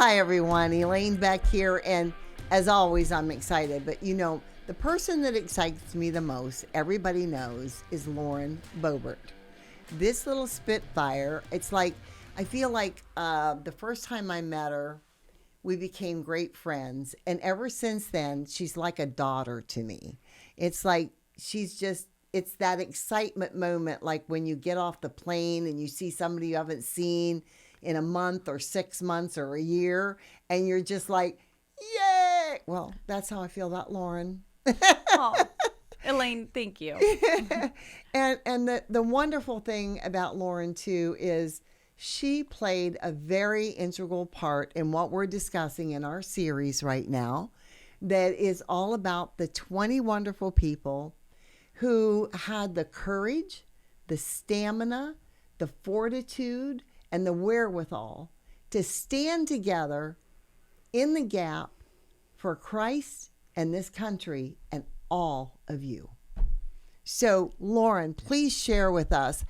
Hi, everyone. Elaine Beck here. And as always, I'm excited. But the person that excites me the most, everybody knows, is Lauren Boebert. This little Spitfire, it's like, I feel like the first time I met her, we became great friends. And ever since then, she's like a daughter to me. It's like it's that excitement moment, like when you get off the plane and you see somebody you haven't seen in a month or 6 months or a year, and you're just like, yay! Well, that's how I feel about Lauren. Oh, Elaine, thank you. And the wonderful thing about Lauren, too, is she played a very integral part in what we're discussing in our series right now, that is all about the 20 wonderful people who had the courage, the stamina, the fortitude, and the wherewithal to stand together in the gap for Christ and this country and all of you. So, Lauren, please share with us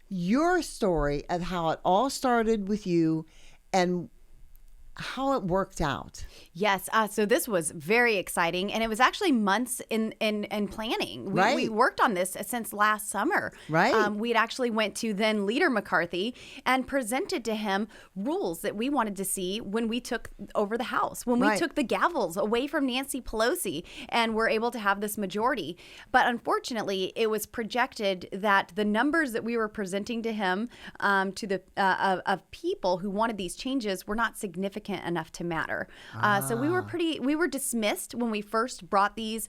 your story of how it all started with you and how it worked out. Yes. So this was very exciting. And it was actually months in planning. Right. We worked on this since last summer. Right. We'd actually went to then leader McCarthy and presented to him rules that we wanted to see when we took over the House, when we took the gavels away from Nancy Pelosi and were able to have this majority. But unfortunately, it was projected that the numbers that we were presenting to him to the of people who wanted these changes were not significant enough to matter. So we were dismissed when we first brought these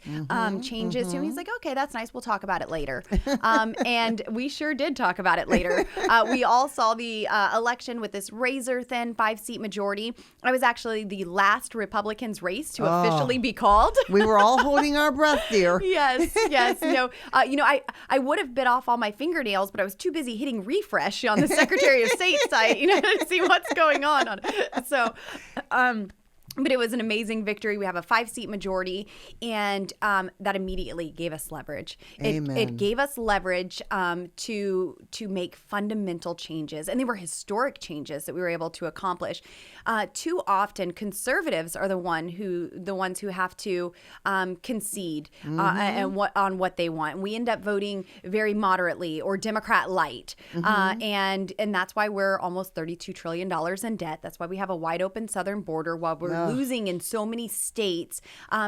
changes to him. He's like, okay, that's nice. We'll talk about it later. And we sure did talk about it later. We all saw the election with this razor thin 5-seat majority. I was actually the last Republicans race to officially be called. We were all holding our breath, dear. Yes. No, I would have bit off all my fingernails, but I was too busy hitting refresh on the Secretary of State site, to see what's going on it. So, but it was an amazing victory. We have a 5-seat majority, and that immediately gave us leverage. It gave us leverage to make fundamental changes, and they were historic changes that we were able to accomplish. Too often, conservatives are the ones who have to concede on what they want. And we end up voting very moderately or Democrat light, and that's why we're almost $32 trillion in debt. That's why we have a wide open southern border, while we're losing in so many states,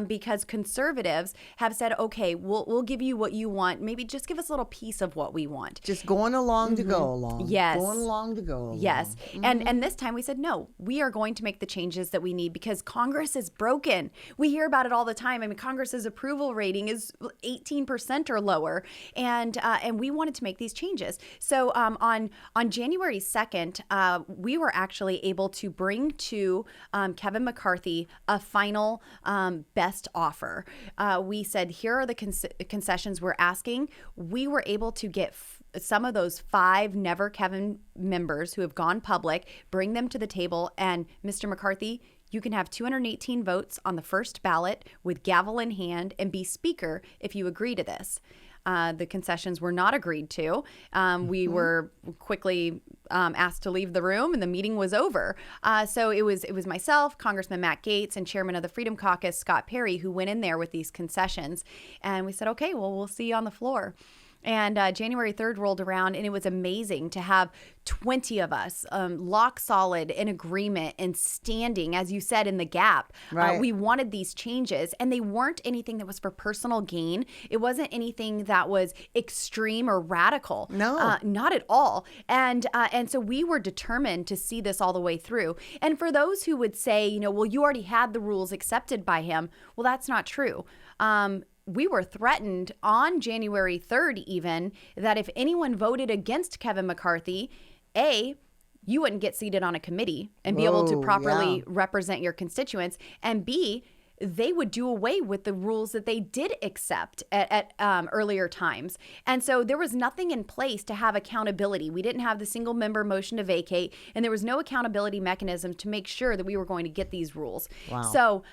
because conservatives have said, okay, we'll give you what you want. Maybe just give us a little piece of what we want. Just going along to go along. Yes. Going along to go along. Yes. And this time we said, no, we are going to make the changes that we need because Congress is broken. We hear about it all the time. I mean, Congress's approval rating is 18% or lower. And we wanted to make these changes. So on January 2nd, we were actually able to bring to Kevin McCarthy a final best offer. We said, here are the concessions we're asking. We were able to get some of those 5 Never Kevin members who have gone public, bring them to the table, and Mr. McCarthy, you can have 218 votes on the first ballot with gavel in hand and be speaker if you agree to this. The concessions were not agreed to. We were quickly asked to leave the room, and the meeting was over. So it was myself, Congressman Matt Gaetz, and Chairman of the Freedom Caucus, Scott Perry, who went in there with these concessions. And we said, okay, well, we'll see you on the floor. And January 3rd rolled around, and it was amazing to have 20 of us lock solid in agreement and standing, as you said, in the gap. Right. We wanted these changes, and they weren't anything that was for personal gain. It wasn't anything that was extreme or radical. No. Not at all. And so we were determined to see this all the way through. And for those who would say, well, you already had the rules accepted by him, well, that's not true. We were threatened on January 3rd even that if anyone voted against Kevin McCarthy, you wouldn't get seated on a committee and be able to properly represent your constituents, and B, they would do away with the rules that they did accept at earlier times. And so there was nothing in place to have accountability. We didn't have the single member motion to vacate, and there was no accountability mechanism to make sure that we were going to get these rules. Wow. So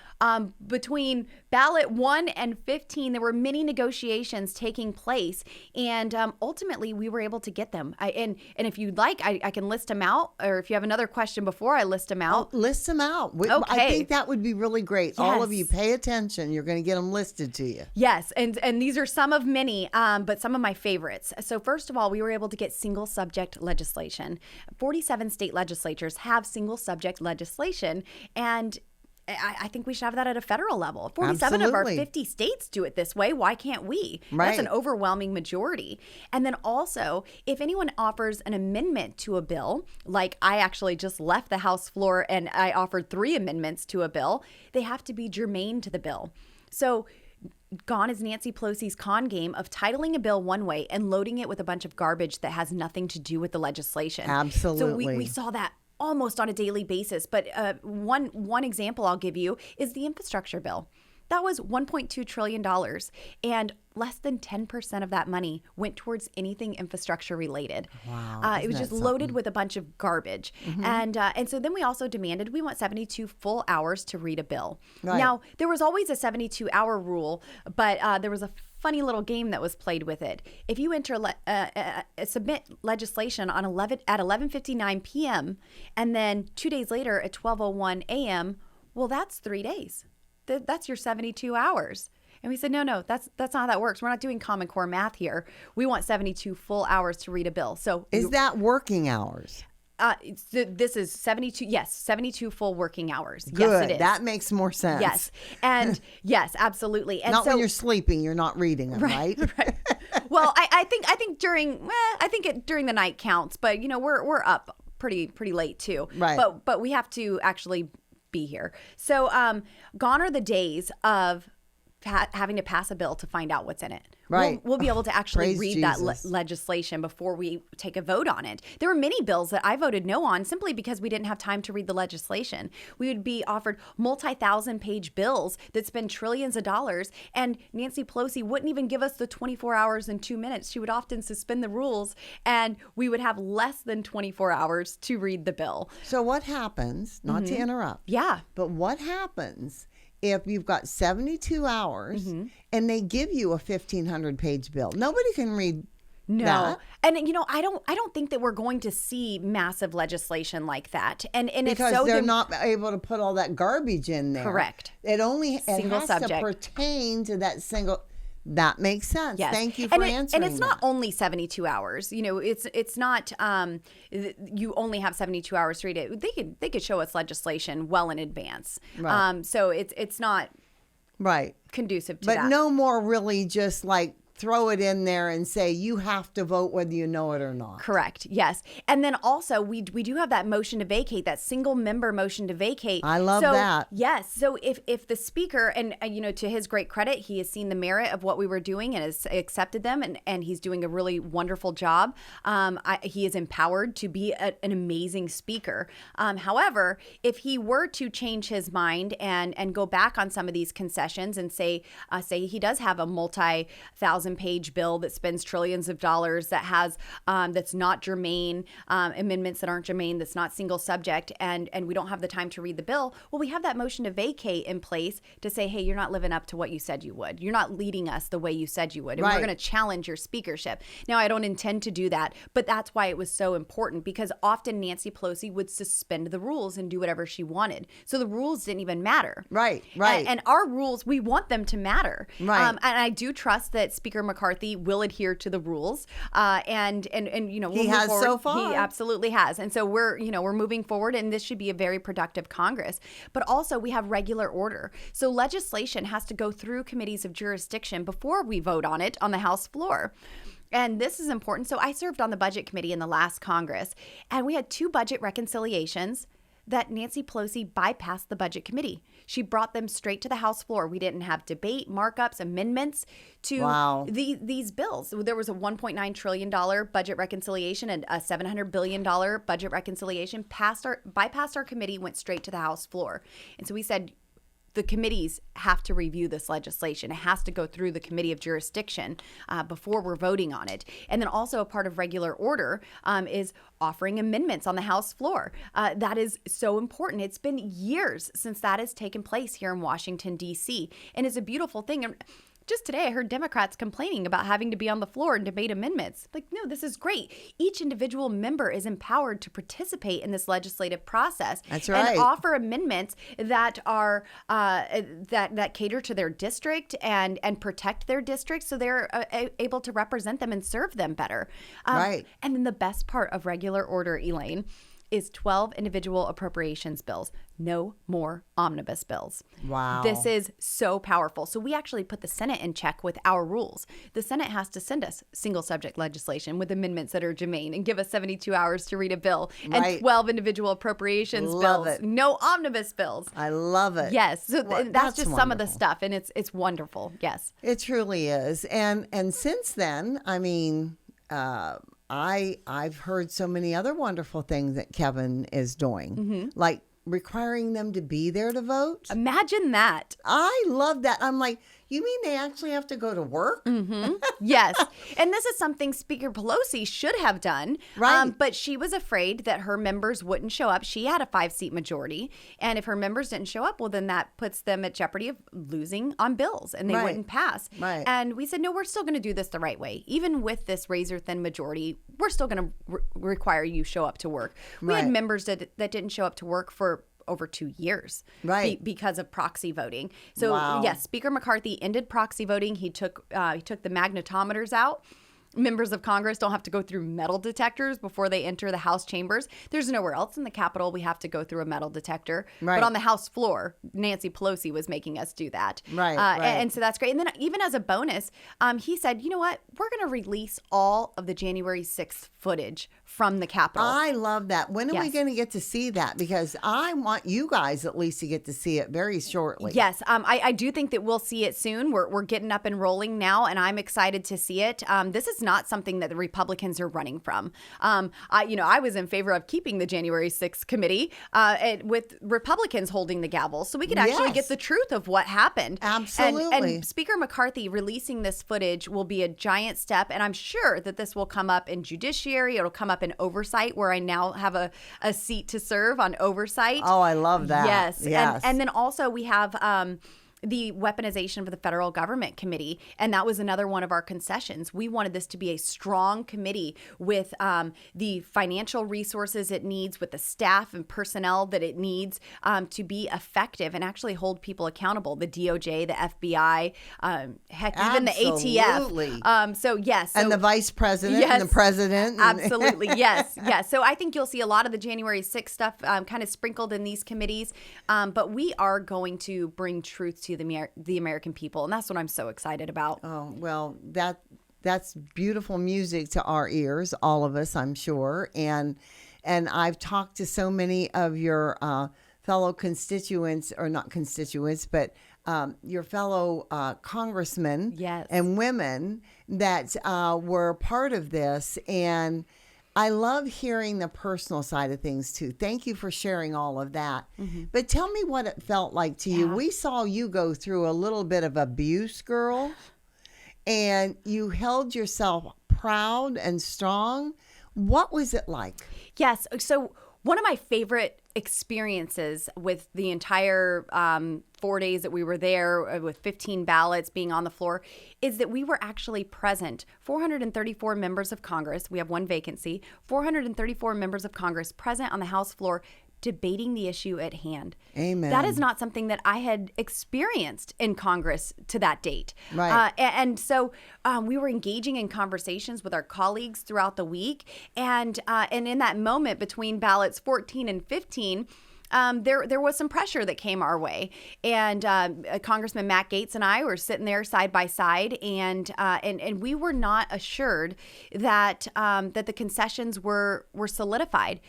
between ballot 1 and 15, there were many negotiations taking place, and ultimately we were able to get them. And if you'd like, I can list them out, or if you have another question before I list them out. Oh, list them out. Okay. I think that would be really great. Yes. All of you pay attention. You're going to get them listed to you. Yes, and these are some of many, but some of my favorites. So first of all, we were able to get single subject legislation. 47 state legislatures have single subject legislation, and I think we should have that at a federal level. 47 of our Absolutely. 50 states do it this way. Why can't we? Right. That's an overwhelming majority. And then also, if anyone offers an amendment to a bill, like I actually just left the House floor and I offered 3 amendments to a bill, they have to be germane to the bill. So gone is Nancy Pelosi's con game of titling a bill one way and loading it with a bunch of garbage that has nothing to do with the legislation. Absolutely. So we saw that almost on a daily basis. But one example I'll give you is the infrastructure bill. That was $1.2 trillion, and less than 10% of that money went towards anything infrastructure related. Wow, it was just loaded with a bunch of garbage. And so then we also demanded we want 72 full hours to read a bill. Right. Now, there was always a 72-hour rule, but there was a funny little game that was played with it. If you submit legislation on 11:59 p.m. and then 2 days later at 12:01 a.m., well, that's 3 days. That's your 72 hours. And we said, no, that's not how that works. We're not doing Common Core math here. We want 72 full hours to read a bill. So Is that working hours? This is 72. Yes, 72 full working hours. Good. Yes, it is. That makes more sense. Yes, and yes, absolutely. And Not so, when you're sleeping, you're not reading them, right? right. Well, I think during during the night counts, but we're up pretty late too. Right. But we have to actually be here. So gone are the days of having to pass a bill to find out what's in it. Right. We'll be able to actually Praise read that Jesus. legislation before we take a vote on it. There were many bills that I voted no on simply because we didn't have time to read the legislation. We would be offered multi-thousand-page bills that spend trillions of dollars, and Nancy Pelosi wouldn't even give us the 24 hours and 2 minutes. She would often suspend the rules, and we would have less than 24 hours to read the bill. So what happens, not to interrupt, Yeah. but what happens if you've got 72 hours and they give you a 1,500-page bill? Nobody can read that. And I don't think that we're going to see massive legislation like that. And Because if so, they're then, not able to put all that garbage in there. Correct. It Single has subject. to pertain to that single. That makes sense. Yes. Thank you for answering. And it's not that. only 72 hours. It's not you only have 72 hours to read it. They could show us legislation well in advance. Right. So it's not Right. conducive to But that. no more really just like throw it in there and say you have to vote whether you know it or not. Correct. Yes. And then also we do have that motion to vacate, that single member motion to vacate. I love that. Yes. So if the speaker, and to his great credit, he has seen the merit of what we were doing and has accepted them, and he's doing a really wonderful job. He is empowered to be an amazing speaker. However, if he were to change his mind and go back on some of these concessions and say he does have a multi-thousand-page bill that spends trillions of dollars, that has that's not germane, amendments that aren't germane, that's not single subject, and we don't have the time to read the bill, well, we have that motion to vacate in place to say, hey, you're not living up to what you said you would. You're not leading us the way you said you would, and Right. we're going to challenge your speakership. Now, I don't intend to do that, but that's why it was so important, because often Nancy Pelosi would suspend the rules and do whatever she wanted. So the rules didn't even matter. Right. And our rules, we want them to matter. Right. And I do trust that Speaker McCarthy will adhere to the rules. And we'll He move has forward. so far. He absolutely has. And so we're moving forward, and this should be a very productive Congress. But also we have regular order. So legislation has to go through committees of jurisdiction before we vote on it on the House floor. And this is important. So I served on the Budget Committee in the last Congress, and we had 2 budget reconciliations that Nancy Pelosi bypassed the Budget Committee. She brought them straight to the House floor. We didn't have debate, markups, amendments to these bills. There was a $1.9 trillion budget reconciliation and a $700 billion budget reconciliation bypassed our committee, went straight to the House floor. And so we said, the committees have to review this legislation. It has to go through the committee of jurisdiction before we're voting on it. And then also a part of regular order is offering amendments on the House floor. That is so important. It's been years since that has taken place here in Washington, D.C. And it's a beautiful thing. And just today, I heard Democrats complaining about having to be on the floor and debate amendments. Like, no, this is great. Each individual member is empowered to participate in this legislative process. That's right. And offer amendments that are that cater to their district and protect their district, so they're able to represent them and serve them better. Right. And then the best part of regular order, Elaine, is 12 individual appropriations bills. No more omnibus bills. Wow. This is so powerful. So we actually put the Senate in check with our rules. The Senate has to send us single subject legislation with amendments that are germane and give us 72 hours to read a bill and 12 individual appropriations Love bills. it. No omnibus bills. I love it. Yes. So Well, that's just some of the wonderful. stuff, and it's wonderful. Yes. It truly is. And since then, I mean, I've heard so many other wonderful things that Kevin is doing, like requiring them to be there to vote. Imagine that. I love that. I'm like, you mean they actually have to go to work? Yes. And this is something Speaker Pelosi should have done. Right. But she was afraid that her members wouldn't show up. She had a 5-seat majority. And if her members didn't show up, well, then that puts them at jeopardy of losing on bills and they Right. wouldn't pass. Right. And we said, no, we're still going to do this the right way. Even with this razor thin majority, we're still going to require you show up to work. We had Right. members that didn't show up to work for over 2 years, Right. because of proxy voting. So Wow. yes, Speaker McCarthy ended proxy voting. He took the magnetometers out. Members of Congress don't have to go through metal detectors before they enter the House chambers. There's nowhere else in the Capitol we have to go through a metal detector. Right. But on the House floor, Nancy Pelosi was making us do that. Right, Right. right. And so that's great. And then even as a bonus, he said, you know what? We're going to release all of the January 6th footage from the Capitol. I love that. When are we Yes. going to get to see that? Because I want you guys at least to get to see it very shortly. Yes, I do think that we'll see it soon. We're getting up and rolling now, and I'm excited to see it. This is not something that the Republicans are running from. I was in favor of keeping the January 6th committee with Republicans holding the gavel, so we could actually Yes. get the truth of what happened. Absolutely. And Speaker McCarthy releasing this footage will be a giant step, and I'm sure that this will come up in judiciary. It'll come up in oversight, where I now have a seat to serve on oversight. Oh, I love that. Yes. Yes. And then also we have the weaponization of the federal government committee. And that was another one of our concessions. We wanted this to be a strong committee with the financial resources it needs, with the staff and personnel that it needs to be effective and actually hold people accountable. The DOJ, the FBI, heck, even the Absolutely. ATF. So yes. and the vice president and the president. Absolutely. Yes. Yes. So I think you'll see a lot of the January 6th stuff kind of sprinkled in these committees. But we are going to bring truth to the American people. And that's what I'm so excited about. Oh, well, that's beautiful music to our ears, all of us, I'm sure. And I've talked to so many of your fellow constituents, or not constituents, but your fellow congressmen Yes. and women that were part of this. And I love hearing the personal side of things too. Thank you for sharing all of that. But tell me what it felt like to you. Yeah. We saw you go through a little bit of abuse, girl, and you held yourself proud and strong. What was it like? Yes. So one of my favorite experiences with the entire 4 days that we were there with 15 ballots being on the floor is that we were actually present. 434 members of Congress, we have one vacancy, 434 members of Congress present on the House floor debating the issue at hand. Amen. That is not something that I had experienced in Congress to that date. Right. And so we were engaging in conversations with our colleagues throughout the week. And in that moment between ballots 14 and 15, there was some pressure that came our way, and Congressman Matt Gaetz and I were sitting there side by side, and we were not assured that that the concessions were solidified.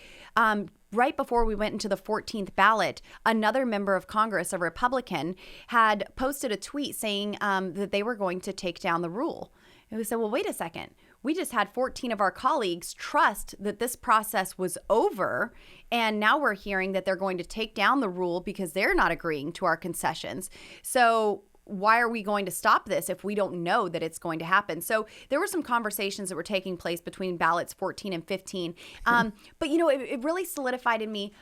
Right before we went into the 14th ballot, another member of Congress, a Republican, had posted a tweet saying that they were going to take down the rule. And we said, well, wait a second. we just had 14 of our colleagues trust that this process was over. And now we're hearing that they're going to take down the rule because they're not agreeing to our concessions. So why are we going to stop this if we don't know that it's going to happen? So there were some conversations that were taking place between ballots 14 and 15. But, it really solidified in me,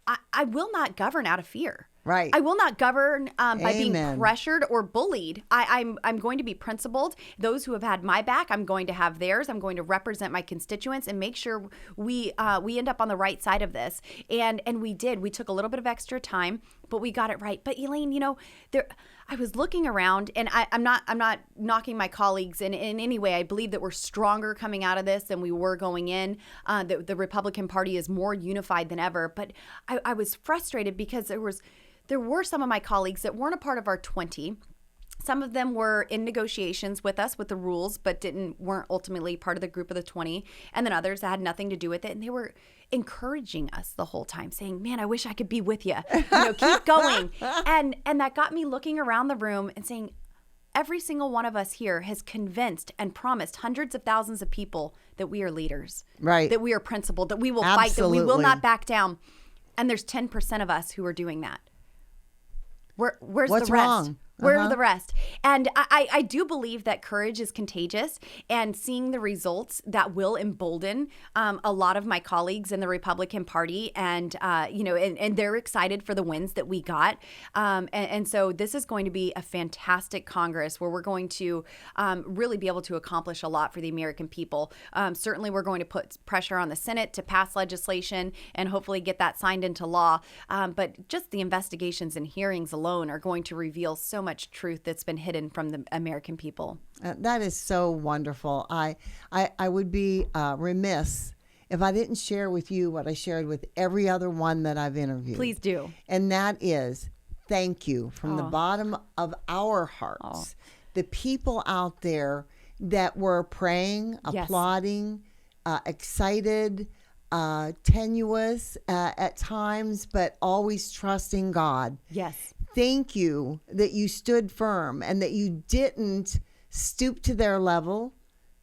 I will not govern out of fear. Right. I will not govern by being Amen. pressured or bullied. I'm going to be principled. Those who have had my back, I'm going to have theirs. I'm going to represent my constituents and make sure we end up on the right side of this. And we did. We took a little bit of extra time, but we got it right. But Elaine, I was looking around, and I'm not knocking my colleagues in any way. I believe that we're stronger coming out of this than we were going in. The Republican Party is more unified than ever. But I was frustrated because there were some of my colleagues that weren't a part of our 20. Some of them were in negotiations with us with the rules, but weren't ultimately part of the group of the 20. And then others that had nothing to do with it. And they were encouraging us the whole time, saying, man, I wish I could be with you. Keep going. And that got me looking around the room and saying, every single one of us here has convinced and promised hundreds of thousands of people that we are leaders. Right. That we are principled, that we will fight, that we will not back down. And there's 10% of us who are doing that. Where's What's the rest? wrong? Where are the rest? And I do believe that courage is contagious, and seeing the results that will embolden a lot of my colleagues in the Republican Party, and they're excited for the wins that we got. And so this is going to be a fantastic Congress where we're going to really be able to accomplish a lot for the American people. Certainly, we're going to put pressure on the Senate to pass legislation and hopefully get that signed into law. But just the investigations and hearings alone are going to reveal so much truth that's been hidden from the American people. That is so wonderful. I would be remiss if I didn't share with you what I shared with every other one that I've interviewed. Please do. And that is, thank you from the bottom of our hearts. The people out there that were praying, applauding, excited, tenuous at times, but always trusting God. Yes. Thank you that you stood firm and that you didn't stoop to their level,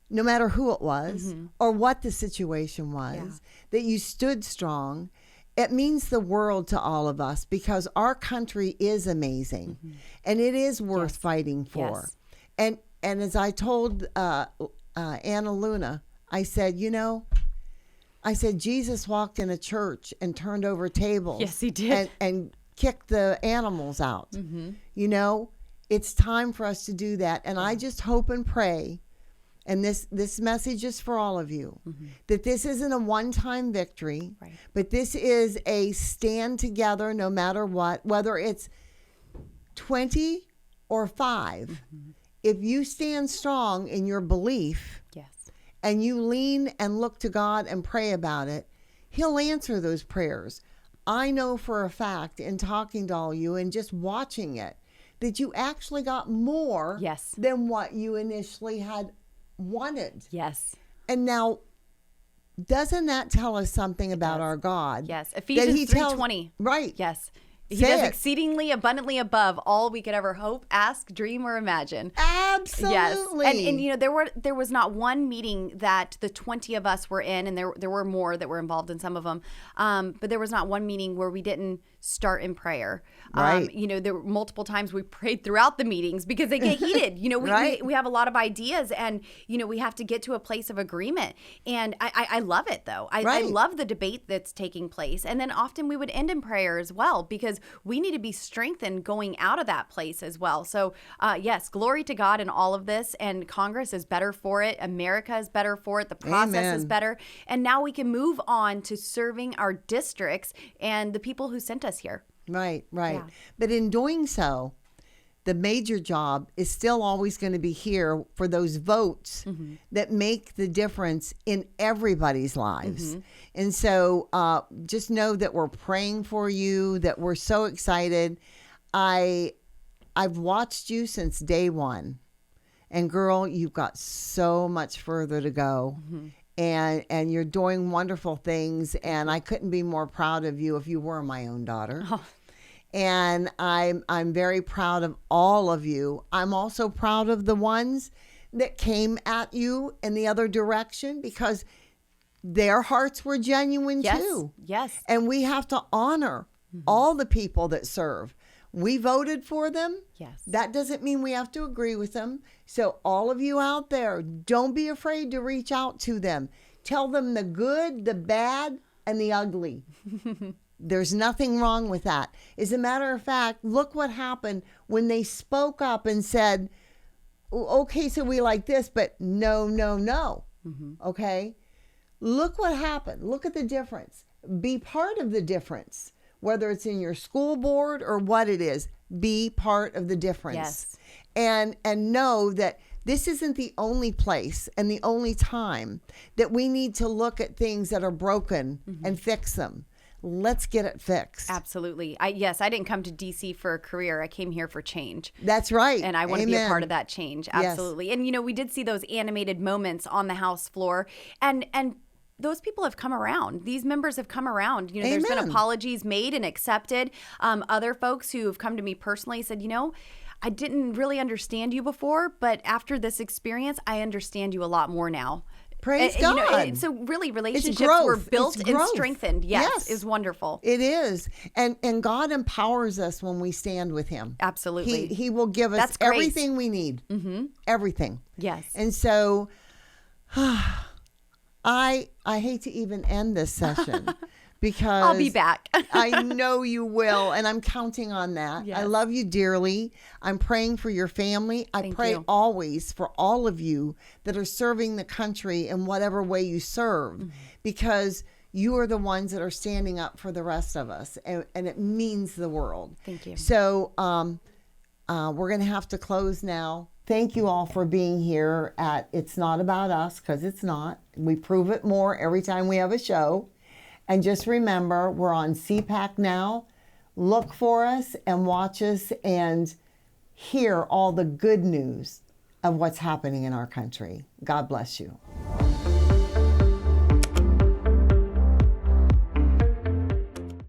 no matter who it was or what the situation was, that you stood strong. It means the world to all of us because our country is amazing and it is worth fighting for. Yes. And as I told Anna Luna, I said, Jesus walked in a church and turned over tables. Yes, he did. And kick the animals out. It's time for us to do that. And I just hope and pray, and this message is for all of you, that this isn't a one-time victory, but this is a stand together no matter what, whether it's 20 or 5. If you stand strong in your belief and you lean and look to God and pray about it, He'll answer those prayers. I know for a fact in talking to all you and just watching it that you actually got more than what you initially had wanted. Yes. And now, doesn't that tell us something about our God? Yes. Ephesians 3:20. Right. Yes. He does exceedingly abundantly above all we could ever hope, ask, dream, or imagine. Absolutely. Yes. And there was not one meeting that the 20 of us were in, and there were more that were involved in some of them. But there was not one meeting where we didn't start in prayer. Right. There were multiple times we prayed throughout the meetings because they get heated. We have a lot of ideas, and we have to get to a place of agreement. And I love it though. I love the debate that's taking place. And then often we would end in prayer as well because we need to be strengthened going out of that place as well. So yes, glory to God in all of this. And Congress is better for it. America is better for it. The process is better. And now we can move on to serving our districts and the people who sent us here. Right. Yeah. But in doing so, the major job is still always going to be here for those votes that make the difference in everybody's lives. And so just know that we're praying for you, that we're so excited. I've watched you since day one. And girl, you've got so much further to go. And you're doing wonderful things. And I couldn't be more proud of you if you were my own daughter. And I'm very proud of all of you. I'm also proud of the ones that came at you in the other direction because their hearts were genuine Yes. too. Yes. And we have to honor all the people that serve. We voted for them. Yes. That doesn't mean we have to agree with them. So all of you out there, don't be afraid to reach out to them. Tell them the good, the bad, and the ugly. There's nothing wrong with that. As a matter of fact, look what happened when they spoke up and said, okay, so we like this, but no, no, no. Okay? Look what happened. Look at the difference. Be part of the difference, whether it's in your school board or what it is. Be part of the difference. Yes. And know that this isn't the only place and the only time that we need to look at things that are broken and fix them. Let's get it fixed. Absolutely. I didn't come to DC for a career. I came here for change. That's right. And I want to be a Amen. part of that change. Absolutely. Yes. And we did see those animated moments on the House floor, and those people have come around. These members have come around. There's been Amen. apologies made and accepted. Other folks who have come to me personally said, I didn't really understand you before, but after this experience, I understand you a lot more now. Praise God. So really, relationships growth. were built It's and growth. strengthened. Yes, Yes. is wonderful. It is. And God empowers us when we stand with him. Absolutely. He will give us That's grace. everything we need. Everything. Yes. And so I hate to even end this session because I'll be back. I know you will, and I'm counting on that. Yes. I love you dearly. I'm praying for your family. I Thank pray you. always for all of you that are serving the country in whatever way you serve, because you are the ones that are standing up for the rest of us, and it means the world. Thank you. So we're going to have to close now. Thank you all for being here at It's Not About Us, because it's not. We prove it more every time we have a show. And just remember, we're on CPAC now. Look for us and watch us and hear all the good news of what's happening in our country. God bless you.